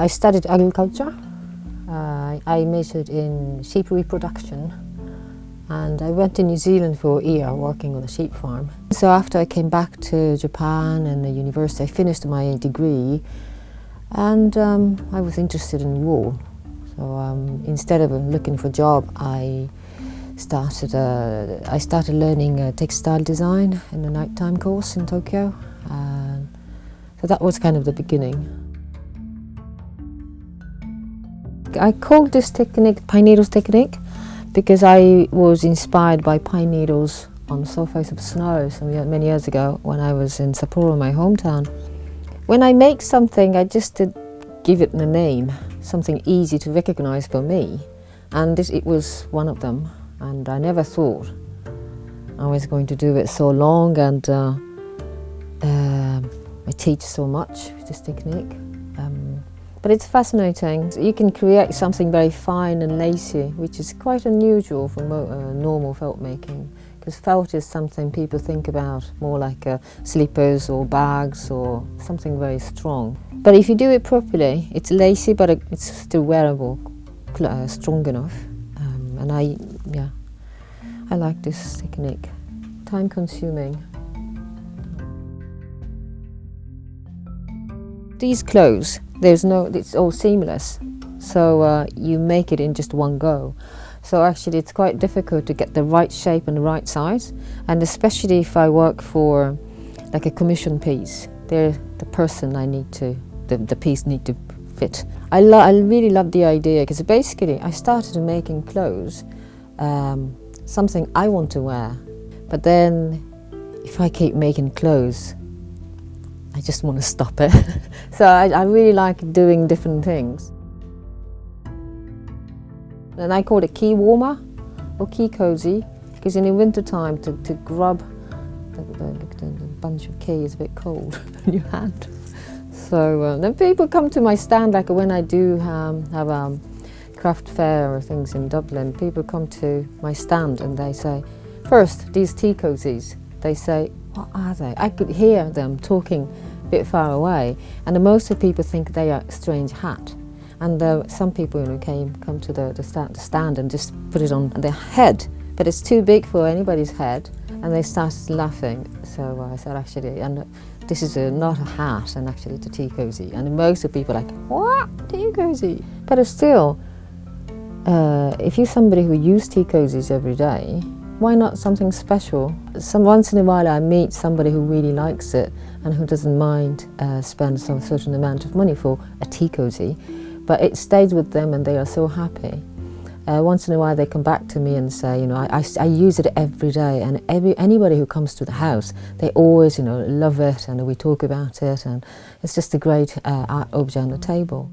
I studied agriculture. I majored in sheep reproduction, and I went to New Zealand for a year working on a sheep farm. So after I came back to Japan and the university, I finished my degree, and I was interested in wool. So instead of looking for a job, I started learning textile design in a nighttime course in Tokyo. So that was kind of the beginning. I called this technique pine needles technique because I was inspired by pine needles on the surface of snow many years ago when I was in Sapporo, my hometown. When I make something, I just give it a name, something easy to recognize for me, and it was one of them. And I never thought I was going to do it so long, and I teach so much with this technique. But it's fascinating. You can create something very fine and lacy, which is quite unusual for normal felt making, because felt is something people think about more like slippers or bags or something very strong. But if you do it properly, it's lacy, but it's still wearable, strong enough. And I like this technique. Time consuming. These clothes, it's all seamless, so you make it in just one go. So actually it's quite difficult to get the right shape and the right size, and especially if I work for like a commission piece, the piece need to fit. I really love the idea, because basically I started making clothes, something I want to wear, but then if I keep making clothes, I just want to stop it. So I really like doing different things. And I call it key warmer or key cozy, because in the winter time to grab the bunch of key is a bit cold in your hand. So then people come to my stand, like when I do have craft fair or things in Dublin, people come to my stand and they say, first, these tea cozies, they say, what are they? I could hear them talking a bit far away, and most of the people think they are a strange hat. And some people come to the stand and just put it on their head, but it's too big for anybody's head, and they started laughing. So I said, actually, and this is not a hat, and actually it's a tea cozy. And most of the people are like, what? Tea cozy? But it's still, if you're somebody who uses tea cozies every day, why not something special? Once in a while I meet somebody who really likes it and who doesn't mind spend some certain amount of money for a tea cozy, but it stays with them and they are so happy. Once in a while they come back to me and say, I use it every day, and anybody who comes to the house, they always love it, and we talk about it, and it's just a great art object on the table.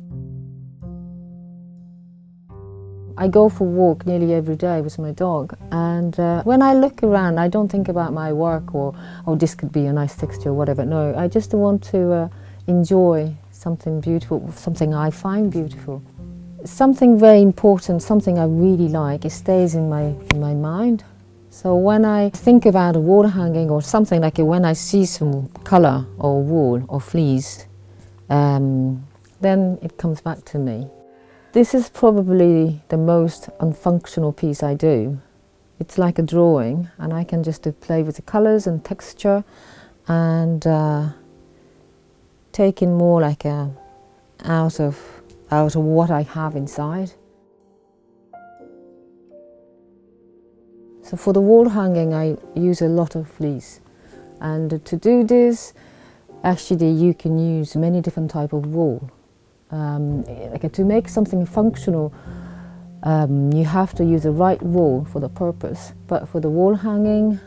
I go for a walk nearly every day with my dog, and when I look around, I don't think about my work or this could be a nice texture or whatever. No, I just want to enjoy something beautiful, something I find beautiful. Something very important, something I really like, it stays in my mind. So when I think about a wall hanging or something, like when I see some colour or wool or fleece, then it comes back to me. This is probably the most unfunctional piece I do. It's like a drawing, and I can just play with the colours and texture and take in more like out of what I have inside. So for the wall hanging, I use a lot of fleece, and to do this, actually you can use many different types of wool. To make something functional, you have to use the right wool for the purpose. But for the wall hanging,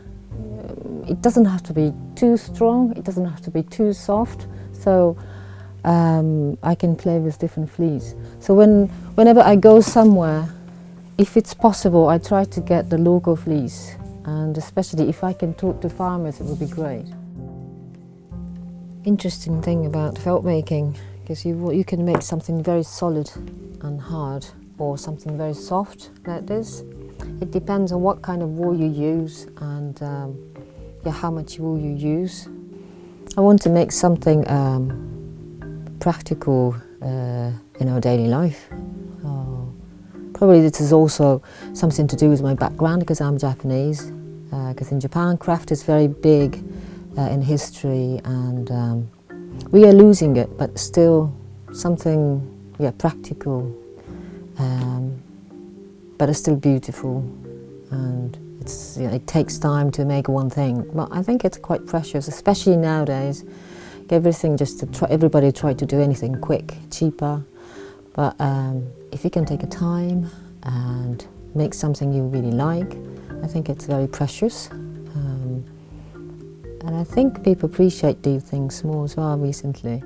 it doesn't have to be too strong, it doesn't have to be too soft. So I can play with different fleece. So whenever I go somewhere, if it's possible, I try to get the local fleece. And especially if I can talk to farmers, it would be great. Interesting thing about felt making, because you can make something very solid and hard, or something very soft like this. It depends on what kind of wool you use and how much wool you use. I want to make something practical, in our daily life. Probably this is also something to do with my background, because I'm Japanese. Because in Japan, craft is very big in history, and we are losing it, but still something, practical, but it's still beautiful, and it's, it takes time to make one thing. But I think it's quite precious, especially nowadays. Everything everybody try to do anything quick, cheaper. But if you can take a time and make something you really like, I think it's very precious. And I think people appreciate these things more as well recently.